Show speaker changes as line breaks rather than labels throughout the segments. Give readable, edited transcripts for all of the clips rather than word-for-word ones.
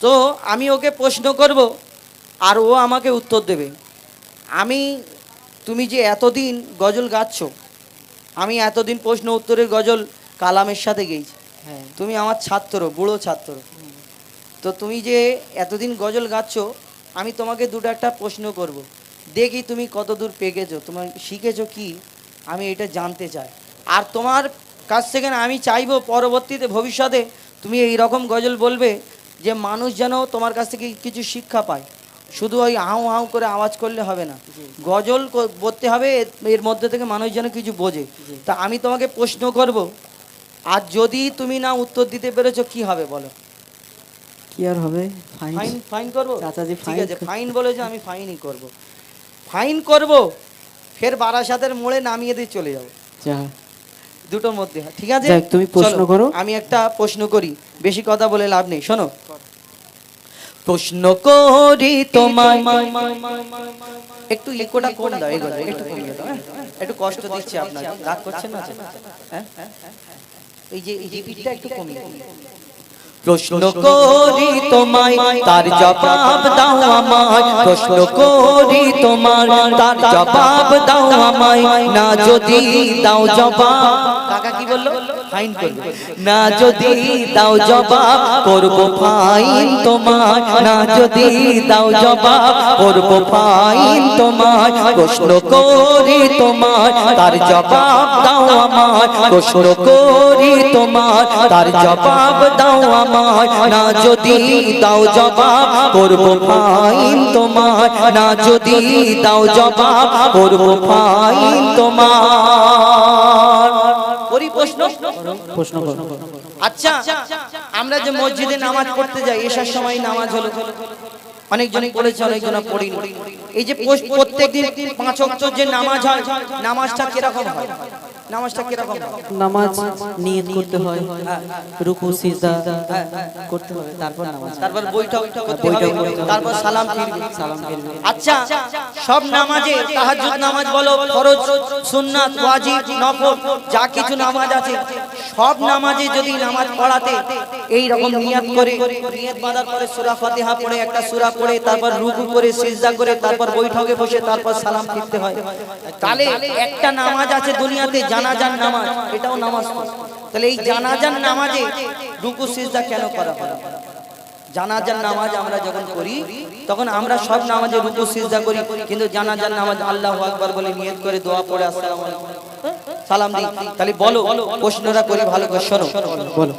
তো আমি ওকে প্রশ্ন করব আর ও আমাকে উত্তর দেবে। তুমি যে এতদিন গজল গাচ্ছ, আমি এতদিন প্রশ্ন উত্তরের গজল কালামের সাথে গেয়েছি। তুমি আমার ছাত্র, বুড়ো ছাত্র। তো তুমি যে এতদিন গজল গাচ্ছ, আমি তোমাকে দুটো একটা প্রশ্ন করব, দেখি তুমি কত দূর পেকেছো, তোমার শিখেছো কি, আমি এটা জানতে চাই। আর তোমার কাছ থেকে না আমি চাইবো পরবর্তীতে ভবিষ্যতে তুমি এই রকম গজল বলবে যে মানুষ যেন তোমার কাছ থেকে কিছু শিক্ষা পায়। শুধু ওই হাউ হাউ করে আওয়াজ করলে হবে না, গজল বলতে হবে, এর মধ্যে থেকে মানুষ যেন কিছু বোঝে। তা আমি তোমাকে প্রশ্ন করব, আর যদি তুমি না উত্তর দিতে পেরেছো কি হবে বলো?
কি আর হবে?
ফাইন। ফাইন করবো
চাচাজি,
ঠিক আছে, ফাইন বলে যে আমি ফাইনই করব। ফাইন করব, ফের বারাসাতের মোড়ে নামিয়ে দিয়ে চলে যাবো, দুটোর মধ্যে। ঠিক আছে,
তুমি প্রশ্ন করো।
আমি একটা প্রশ্ন করি, বেশি কথা বলে লাভ নেই, শোনো। প্রশ্ন করি তোমায়, একটু ইকোটা কম দাও, এগুলো একটু কমিয়ে দাও, একটু কষ্ট দিচ্ছে আপনাকে, রাগ করছেন না? হ্যাঁ, এই যে রিপিটটা একটু কমিয়ে। প্রশ্ন করি তোমায়, তার জবাব দাও আমায়। প্রশ্ন করি তোমার, তার জবাব দাও আমায়। না যদি দাও জবাব, কাকা কি বললো? ফাইন করবে। না যদি দাও জবাব, করব ফাইন তোমার। না যদি দাও জবাব, করব ফাইন তোমার। প্রশ্ন করি তোমার, তার জবাব দাও আমায়। প্রশ্ন করি তোমার, তার জবাব দাও আমায়। না যদি দাও জবাব, করব ফাইন তোমার। না যদি দাও জবাব, করব ফাইন তোমার। প্রশ্ন আচ্ছা, আমরা যে মসজিদে নামাজ পড়তে যাই, এশার সময় নামাজ হলো, অনেকজনই পড়েছে, অনেকজন পড়িনি। এই যে প্রত্যেকদিন 5 ওয়াক্ত যে নামাজ হয়, নামাজটা কিরকম হয়? নামাজটা কিরকম হয়?
নামাজ নিয়ত করতে হয়, রুকু সিজদা করতে হবে, তারপর নামাজ,
তারপর বৈঠক করতে হবে, তারপর সালাম ফিরবে। আচ্ছা, সব নামাজে, তাহাজ্জুদ নামাজ বলো, ফরজ, সুন্নাত, ওয়াজিব, নফল, যা কিছু নামাজ আছে, সব নামাজে যদি নামাজ পড়াতে এই রকম নিয়ত করে, নিয়ত বাঁধার পরে সূরা ফাতিহা পড়ে, একটা সূরা পড়ে, তারপর রুকু করে, সিজদা করে, তারপর বৈঠকে বসে, তারপর সালাম ফিরতে হয়, তাহলে একটা নামাজ আছে দুনিয়াতে জানাজার নামাজ, এটাও নামাজ। তাহলে এই জানাজার নামাজে রুকু সিজদা কেন করা হয়? জানাজার নামাজ আমরা যখন করি, তখন আমরা সব নামাজে রুকু সিজদা করি, কিন্তু জানাজার নামাজ আল্লাহু আকবার বলে নিয়ত করে দোয়া পড়ে আসসালামু আলাইকুম সালাম দিই। তাহলে বলো, প্রশ্নটা করি ভালো করে শোনো। বলো,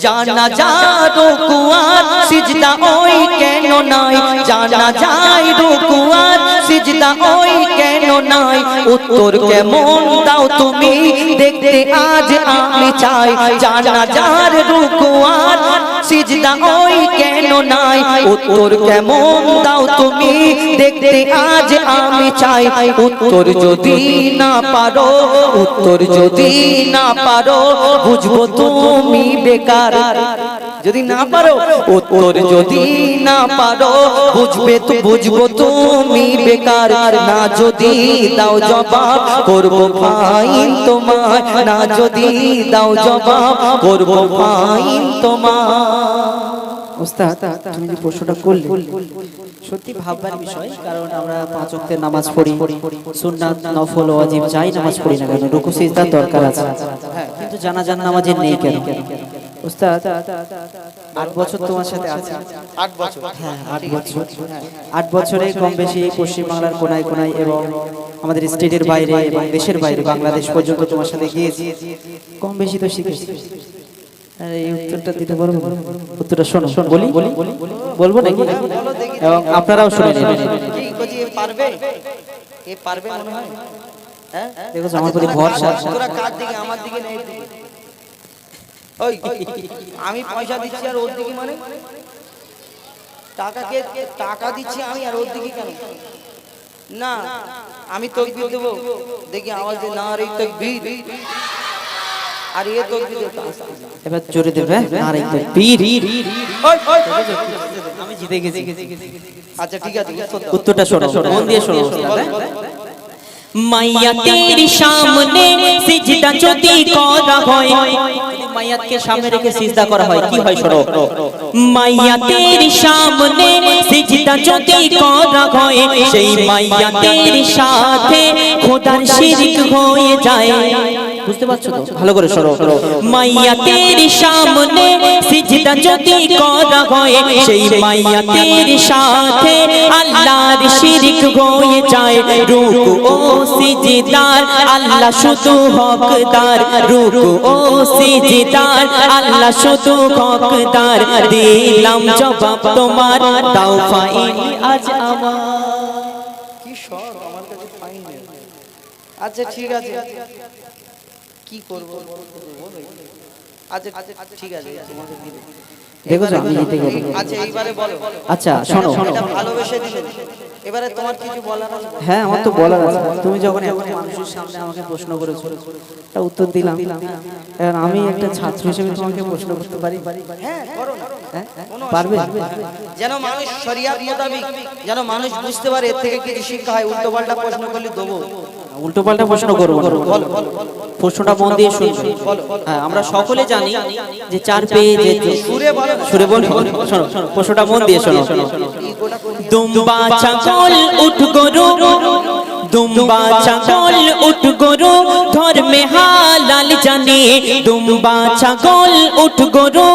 জানাজা রুকু আর সিজদা ওই কেন নাই? জানাজায় রুকু আর সিজদা ওই কেন নাই? উত্তর কেমন দাও তুমি, দেখতে আজ আমি চাই। জানাজার রুকু আর সিজদা ওই কেন নাই? উত্তর কেমন দাও তুমি, দেখতে আজ আমি চাই। উত্তর যদি না পারো, উত্তর যদি না পারো, বুঝবো তুমি বেকার। যদি না পারো, উত্তর যদি না পারো, বুঝবো তুমি বেকার। না যদি দাও জবাব, করব ফাইন তোমার। না যদি দাও জবাব, করব ফাইন তোমার।
ওস্তাদ, তুমি যে প্রশ্নটা করলে সত্যি ভাববার বিষয়, কারণ আমরা 5 ওয়াক্তের নামাজ পড়ি, সুন্নাত, নফল, ওয়াজিব যাই নামাজ পড়ি না কেন, রুকু সিজদার দরকার আছে, কিন্তু জানাজার নামাজে নেই কেন? ওস্তাদ, 8 বছর তোমার সাথে আছি।
8 বছর?
হ্যাঁ, 8 বছর। 8 বছরে কম বেশি পশ্চিম বাংলার কোনায় কোনায় এবং আমাদের স্টেটের বাইরে এবং দেশের বাইরে বাংলাদেশ পর্যন্ত তোমার সাথে গিয়েছি, কম বেশি তো শিখেছি। এই উত্তরটা দিতে পারবো? উত্তরটা শোনো, বলবো নাকি? এবং আপনারাও শুনে নেবেন।
পারবে? এ পারবে মনে হয়? হ্যাঁ,
দেখো আমার প্রতি ভরসা।
তোরা কার দিকে? আমার দিকে নেই। ওই আমি পয়সা দিচ্ছি আর ওর দিকে, মানে টাকা দিচ্ছি আমি আর ওর দিকে কেন? না, আমি তাকবীর দেব, দেখি আওয়াজ দে, না রে তাকবীর, আর এ তাকবীর দে,
এবার জোরে দেবে, না রে তাকবীর। আমি জিতে গেছি।
আচ্ছা ঠিক আছে,
উত্তরটা শোনো, মন দিয়ে শোনো।
মাইয়াতের সামনে সিজদা যদি করা হয়, মাইয়াতকে সামনে রেখে সিজদা করা হয় কি হয় শোনো। মাইয়াতের সামনে সিজদা যদি করা হয়, সেই মাইয়াতের সাথে খোদার শিরক হয়ে যায়। বুঝতে পারছো তো? ভালো করে শোনো। মাইয়াতের সামনে সিজদা যদি করা হয়, সেই মাইয়াতের সাথে আল্লাহর শিরক হয়ে যায়। রুকু ও সিজদার আল্লাহ শুধু হকদার, রুকু ও সিজদার আল্লাহ শুধু হকদার। দিলাম জবাব তোমার, দাও ফাইন আজ আমার।
কি সব আমার কাছে ফাইন নেই। আচ্ছা ঠিক আছে, কি করব? আচ্ছা ঠিক আছে, তোমাকে দিই।
দেখো তো আমি জিতে গেলাম।
আচ্ছা এইবারে বলো।
আচ্ছা শোনো,
এটা ভালোবেসে দিলে। এবারে তোমার কিছু বলার আছে?
হ্যাঁ আমার তো বলার আছে। তুমি যখন এত মানুষের সামনে আমাকে প্রশ্ন করেছো, তা উত্তর দিলাম। এখন আমি একটা ছাত্র হিসেবে তোমাকে প্রশ্ন করতে পারি?
হ্যাঁ করো না।
হ্যাঁ
কোনো
পারবে?
যেন মানুষ শরিয়াত মোতাবেক যেন মানুষ বুঝতে পারে এর থেকে কিছু শিক্ষা হয়। উল্টো পাল্টা প্রশ্ন করলে দেবো।
উল্টো পাল্টা প্রশ্ন করবো না।
বল বল
প্রশ্নটা মন দিয়ে শুনবে। হ্যাঁ আমরা সকলে জানি যে 4 পেয়ে যে
সুরে বলো।
সুরে বল। শোনো প্রশ্নটা মন দিয়ে শোনো।
দুম্বা ছাগল উঠ গরু, দুম্বা ছাগল উঠ গরু ধর্মে হালাল জানে। দুম্বা ছাগল উঠ গরু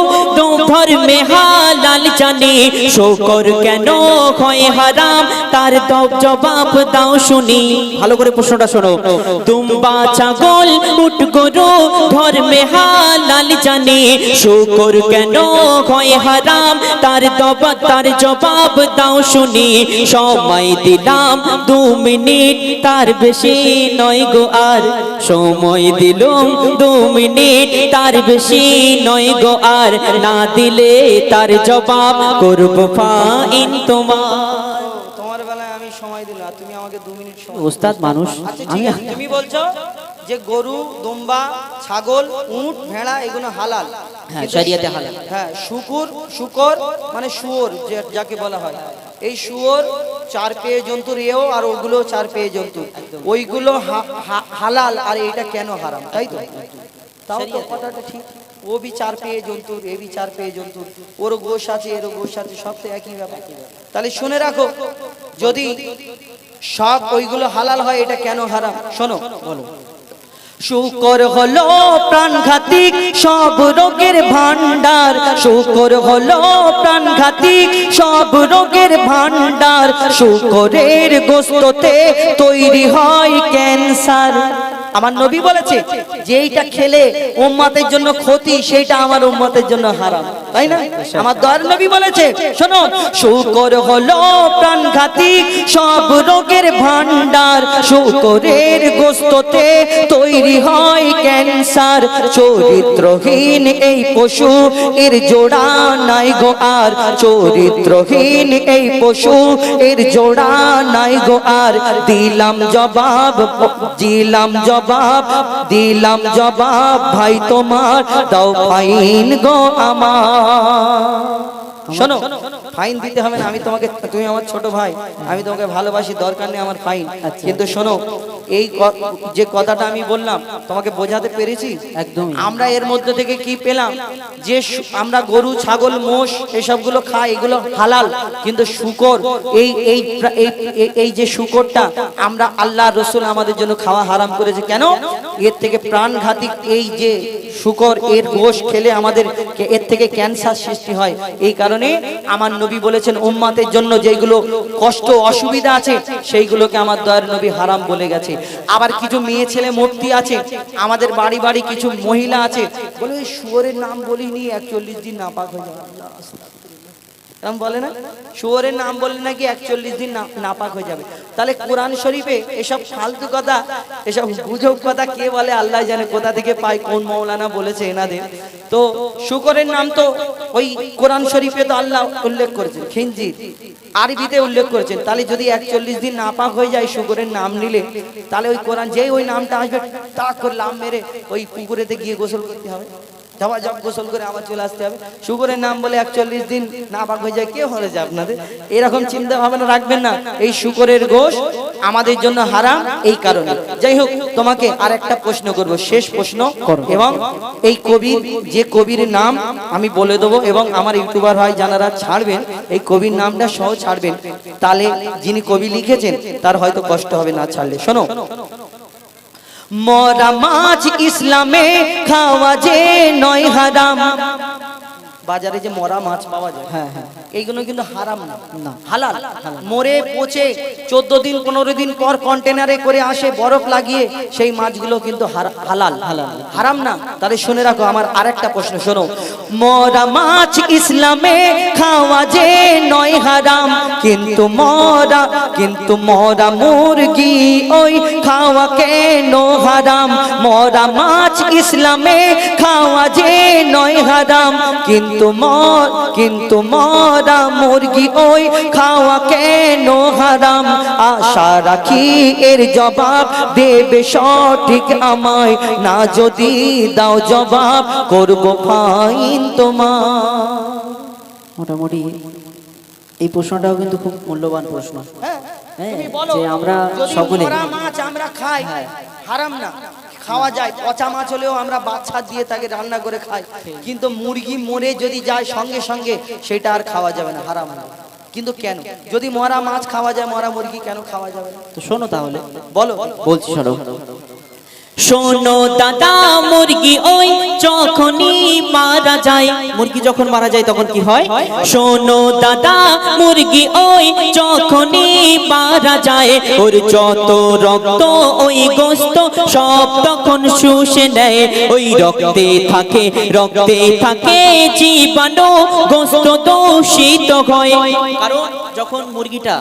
ধর্মে হালাল জানে। শুকর কেন হয় হারাম, তার জবাব দাও শুনি। ভালো করে প্রশ্নটা শোনো। দুম্বা ছাগল উঠ গরু ধর্মে হালাল জানে। শুকর কেন হয় হারাম, তার জবাব দাও শুনি। সময় দিলাম 2 মিনিট, তার বেশি নয় গো আর। সময় দিলাম 2 মিনিট, তার বেশি নয় গো আর। না দিলে তার জবাব করব ফাইন তোমার।
তোমার বেলায় আমি সময় দিলাম, তুমি আমাকে 2 মিনিট সময়।
ওস্তাদ মানুষ
আচ্ছা ঠিক আছে, তুমি বলছো যে গরু, দুম্বা, ছাগল, উট, ভেড়া এগুলো হালাল।
হ্যাঁ শরিয়াতে হালাল।
হ্যাঁ শুকর মানে শুয়োর যাকে বলা হয়, এই শুয়োর 4 পেয়ে জন্তুর এও, আর ওগুলো 4 পেয়ে জন্তু, ওইগুলো হালাল, আর এটা কেন হারাম? তাই তো? তাও তো কথাটা ঠিক। ও বি 4 পেয়ে জন্তুর, এ বি 4 পেয়ে জন্তুর, ওরও গোশ আছে এরও গোশ আছে, সব তো একই ব্যাপার। তাহলে শুনে রাখো, যদি সব ওইগুলো হালাল হয় এটা কেন হারাম? শোনো বলো। শুকর হলো প্রাণঘাতিক সব রোগের ভান্ডার, শুকর হলো প্রাণঘাতিক সব রোগের ভান্ডার। শুকরের গোশতে তৈরি হয় ক্যান্সার। আমার নবী বলেছে যে এইটা খেলে উম্মতের জন্য ক্ষতি, সেইটা আমার উম্মতের জন্য হারাম, তাই না? আমার দয়ার নবী বলেছে, শোনো, শুকর হলো প্রাণঘাতিক সব রোগের ভান্ডার। শুকরের গোশতে তৈরি হয় ক্যান্সার। চরিত্রহীন এই পশু এর জোড়া নাই গো আর। চরিত্রহীন এই পশু এর জোড়া নাই গো আর। দিলাম জবাব, দিলাম জবাব, দিলাম জবাব ভাই তোমার, দাও ফাইন গো আমার। শোনো, ফাইন দিতে হবে না, আমি তোমাকে, তুমি আমার ছোট ভাই, আমি তোমাকে ভালোবাসি, দরকার নেই আমার ফাইন। কিন্তু শোনো, এই যে কথাটা আমি বললাম তোমাকে বোঝাতে পেরেছি? একদম। আমরা এর মধ্যে থেকে কি পেলাম? যে আমরা গরু, ছাগল, মোষ এসবগুলো খাই, এগুলো হালাল, কিন্তু শুকর, এই যে শুকরটা আমরা, আল্লাহ রসুল আমাদের জন্য খাওয়া হারাম করেছে। কেন? এর থেকে প্রাণঘাতী এই যে শুকর, এর গোশত খেলে আমাদের এর থেকে ক্যান্সার সৃষ্টি হয়। এই কারণে আমার নবী বলেছেন উম্মতের জন্য যেগুলো কষ্ট অসুবিধা আছে সেইগুলোকে আমার দয়ার নবী হারাম বলে গেছে। আবার কিছু মেয়ে ছেলে মূর্তি আছে, আমাদের বাড়ি বাড়ি কিছু মহিলা আছে, বলে ওই শুয়োরের নাম বলিনি 41 দিন নাপাক হয়ে যাবে। এরকম বলে না, শুয়োরের নাম বললে নাকি 41 দিন নাপাক হয়ে যাবে। তাহলে কোরআন শরীফে এসব ফালতু কথা, এসব গুজব কথা কে বলে আল্লাহ জানে, কোথা থেকে পায়, কোন মৌলানা বলেছে এনাদের। তো শুকরের নাম তো ওই কোরআন শরীফে তো আল্লাহ উল্লেখ করেছেন, খিনজির আরবিতে উল্লেখ করেছেন। তাহলে যদি 41 দিন নাপাক হয়ে যায় শুকরের নাম নিলে, তাহলে ওই কোরআন যেই ওই নামটা আসবে তা করে লাম মেরে ওই পুকুরেতে গিয়ে গোসল করতে হবে, যাওয়া যাক গোসল করে আবার চলে আসতে হবে। শুকরের নাম বলে 41 দিন নাপাক হয়ে যায়, কে বলেছে আপনাদের? এরকম চিন্তা ভাবনা রাখবেন না। এই শুকরের গোশত আমাদের জন্য হারাম এই কারণে। যাই হোক, তোমাকে আর একটা প্রশ্ন করব, শেষ প্রশ্ন, এবং এই কবির, যে কবির নাম আমি বলে দেবো এবং আমার ইউটিউবার ভাই যারা ছাড়বেন এই কবির নামটা সহ ছাড়বেন, তাহলে যিনি কবি লিখেছেন তার হয়তো কষ্ট হবে না ছাড়লে। শোনো, মরা মাছ ইসলামে খাওয়া যে নয় হারাম। বাজারে যে মরা মাছ পাওয়া যায়,
হ্যাঁ হ্যাঁ,
এইগুলো কিন্তু হারাম না,
না।
হালাল। মরে পচে 14 দিন 15 দিন পর কন্টেনারে করে আসে বরফ লাগিয়ে, সেই মাছগুলো কিন্তু হালাল, হারাম না। তাহলে শুনে রাখো, আমার আরেকটা প্রশ্ন শোনো, মরা মাছ ইসলামে খাওয়া যে নয় হারাম, কিন্তু মরা মুরগি ওই খাওয়া কেন হারাম? মরা মাছ ইসলামে খাওয়া যে নয় হারাম, কিন্তু মরা মুরগি ওই খাওয়া কেন হারাম? আশা রাখি এর জবাব দেবে সঠিক আমায়, না যদি দাও জবাব করব ফাইন তোমার।
মোটামুটি এই প্রশ্নটাও কিন্তু খুব মূল্যবান প্রশ্ন। হ্যাঁ, যে আমরা সকলে
মরা মাছ আমরা খাই, হারাম না, খাওয়া যায়। পচা মাছ হলেও আমরা বাচ্চা দিয়ে তাকে রান্না করে খাই, কিন্তু মুরগি মরে যদি যায় সঙ্গে সঙ্গে সেটা আর খাওয়া যাবে না, হারাম না। কিন্তু কেন, যদি মরা মাছ খাওয়া যায়, মরা মুরগি কেন খাওয়া যাবে না?
তো শোনো, তাহলে
বলো।
বলছি, শোনো।
শোনো দাদা, মুরগি ওই যখনই মারা যায়, মুরগি যখন মারা যায় তখন কি হয়? শোনো দাদা, মুরগি ওই যখনই মারা যায়, ওর যত রক্ত ওই গোস্ত সব তখন শুষে নেয়। ওই রক্তে থাকে জীবাণু, গোস্ত দূষিত হয়।
কারণ যখন মুরগিটা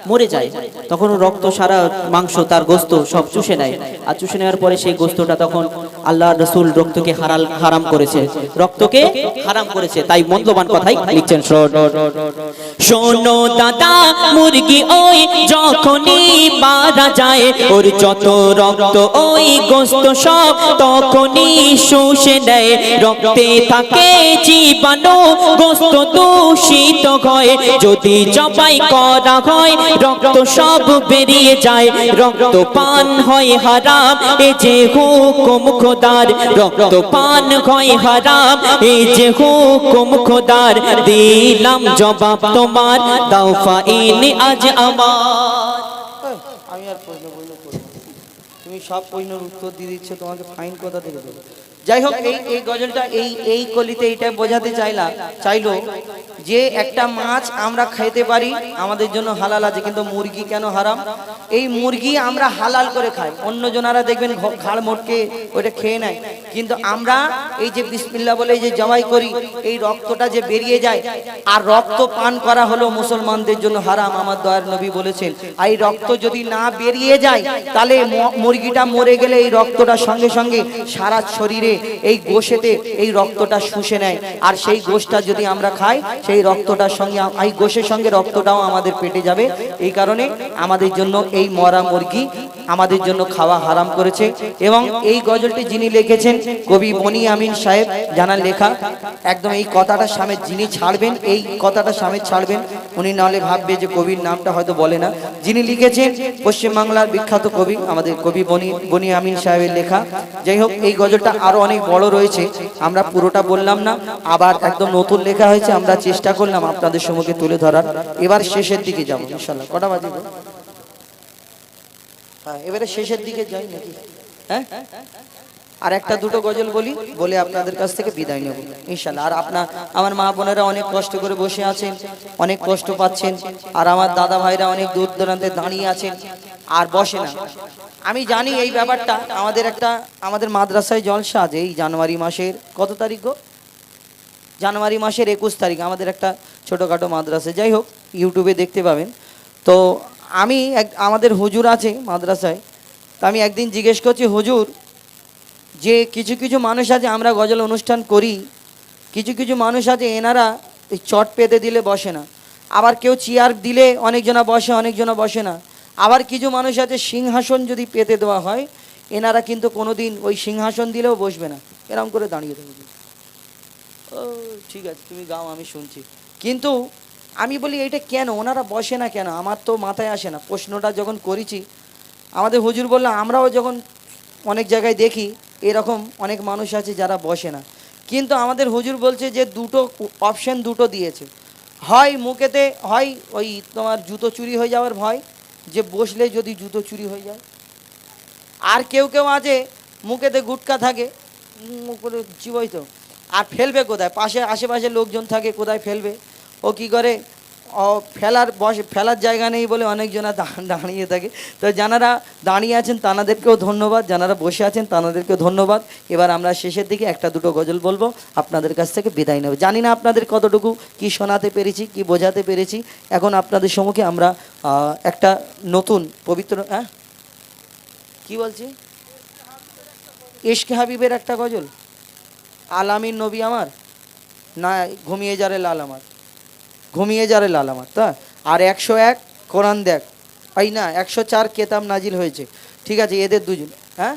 মরে যায় তখন ও রক্ত, সারা মাংস, তার গোস্ত সব চুষে নেয়, আর চুষে নেওয়ার পরে সেই গোস্তটা তখন আল্লাহ রসুল রক্তকে হারাম করেছে, তাই মূল্যবান কথাই লিখছেন।
শোনো দাদা, মুরগি ওই যখনই মারা যায়, ওর যত রক্ত ওই গোস্ত সব তখনই শুষে নেয়। রক্তে থাকে জীবাণু, গোস্ত দূষিত হয়। যদি জবাই করা হয় রক্ত সব বেরিয়ে যায়, রক্ত পান হয় হারাম, এ যে হুকুম খোদার। রক্ত পান হয় হারাম, এ যে হুকুম খোদার। দিলাম জবাব তোমার, দাও ফাইন আজ আমার।
আমি আর প্রশ্ন করবো, তুমি সব প্রশ্নের উত্তর দিয়ে দিচ্ছ, তোমাকে ফাইন কথা থেকে দেবো। যাই হোক, এই গজলটা এই কলিতে এইটা বোঝাতে চাইলো যে একটা মাছ আমরা খেতে পারি, আমাদের জন্য হালাল আছে, কিন্তু মুরগি কেন হারাম? এই মুরগি আমরা হালাল করে খাই, অন্য জনারা দেখবেন ঘাড় মোটকে ওটা খেয়ে নেয়, কিন্তু আমরা এই যে বিসমিল্লাহ বলে এই যে জবাই করি, এই রক্তটা যে বেরিয়ে যায়, আর রক্ত পান করা হলো মুসলমানদের জন্য হারাম, আমার দয়ার নবী বলেছেন। আর এই রক্ত যদি না বেরিয়ে যায়, তাহলে মুরগিটা মরে গেলে এই রক্তটা সঙ্গে সঙ্গে সারা শরীরে এই গোশেতে এই রক্তটা শুষে নেয়, আর সেই গোশটা যদি আমরা খাই, সেই রক্তটার সঙ্গে এই গোশের সঙ্গে রক্তটাও আমাদের পেটে যাবে। এই কারণে আমাদের জন্য এই মরা মুরগি আমাদের জন্য খাওয়া হারাম করেছে। এবং এই গজলটি যিনি লিখেছেন কবি বনি আমিন সাহেব, জানার লেখা, একদম এই কথাটা সামনে যিনি ছাড়বেন, এই কথাটা সামনে ছাড়বেন, উনি নাহলে ভাববে যে কবির নামটা হয়তো বলে না। যিনি লিখেছেন পশ্চিমবাংলার বিখ্যাত কবি, আমাদের কবি বনি আমিন সাহেবের লেখা। যাই হোক, এই গজলটা আরো অনেক বড় রয়েছে, আমরা পুরোটা বললাম না, আবার একদম নতুন লেখা হয়েছে, আমরা চেষ্টা করলাম আপনাদের সম্মুখে তুলে ধরার। এবার শেষের দিকে যাবো ইনশাল্লাহ। কটা বাজে? হ্যাঁ, এবারে শেষের দিকে যাই নাকি? হ্যাঁ, আর একটা দুটো গজল বলে আপনাদের কাছ থেকে বিদায় নেব ইনশাল্লাহ। আর আমার মা বোনেরা অনেক কষ্ট করে বসে আছেন, অনেক কষ্ট পাচ্ছেন, আর আমার দাদা ভাইরা অনেক দূর দূরান্তে দাঁড়িয়ে আছেন আর বসে না। আমি জানি এই ব্যাপারটা, আমাদের মাদ্রাসায় জলসা আছে এই জানুয়ারি মাসের কত তারিখ গো? জানুয়ারি মাসের 21 তারিখ আমাদের একটা ছোটোখাটো মাদ্রাসা, যাই হোক ইউটিউবে দেখতে পাবেন। তো আমি আমাদের হুজুর আছে মাদ্রাসায়, তো আমি একদিন জিজ্ঞেস করছি, হুজুর যে কিছু কিছু মানুষ আছে, আমরা গজল অনুষ্ঠান করি, কিছু কিছু মানুষ আছে এনারা এই চট পেতে দিলে বসে না, আবার কেউ চেয়ার দিলে অনেকজনা বসে, অনেকজনা বসে না, আবার কিছু মানুষ আছে সিংহাসন যদি পেতে দেওয়া হয় এনারা কিন্তু কোনোদিন ওই সিংহাসন দিলেও বসবে না, এরকম করে দাঁড়িয়ে থাকবে। ও ঠিক আছে, তুমি গাও, আমি শুনছি। কিন্তু আমি বলি এটা কেন ওনারা বসে না কেন, আমার তো মাথায় আসে না। প্রশ্নটা যখন করেছি আমাদের হুজুর বললো আমরাও যখন অনেক জায়গায় দেখি এরকম অনেক মানুষ আছে যারা বসে না, কিন্তু আমাদের হুজুর বলছে যে দুটো অপশন দুটো দিয়েছে, হয় মুখেতে হয় ওই তোমার জুতো চুরি হয়ে যাওয়ার ভয়, যে বসলে যদি জুতো চুরি হয়ে যায়, আর কেউ কেউ আছে মুখেতে গুটকা থাকে মুখ করে চিবই তো, আর ফেলবে কোথায়, পাশে আশেপাশে লোকজন থাকে কোথায় ফেলবে, ও কি করে ও ফেলার জায়গা নেই বলে অনেকজনা দাঁড়িয়ে থাকে। তো যারা দাঁড়িয়ে আছেন তাদেরকেও ধন্যবাদ, যারা বসে আছেন তাদেরকেও ধন্যবাদ। এবার আমরা শেষের দিকে একটা দুটো গজল বলবো, আপনাদের কাছ থেকে বিদায় নেব। জানি না আপনাদের কতটুকু কি শোনাতে পেরেছি, কি বোঝাতে পেরেছি। এখন আপনাদের সম্মুখে আমরা একটা নতুন পবিত্র কি বলছি, ইশকে হাবিবের একটা গজল, আলামিন নবী আমার না, ঘুমিয়ে যারে লাল আমার, ঘুমিয়ে যারে লাল আমার, তা আর 101 কোরআন দেখ, এই না 104 কেতাব নাজিল হয়েছে, ঠিক আছে এদের দুজন, হ্যাঁ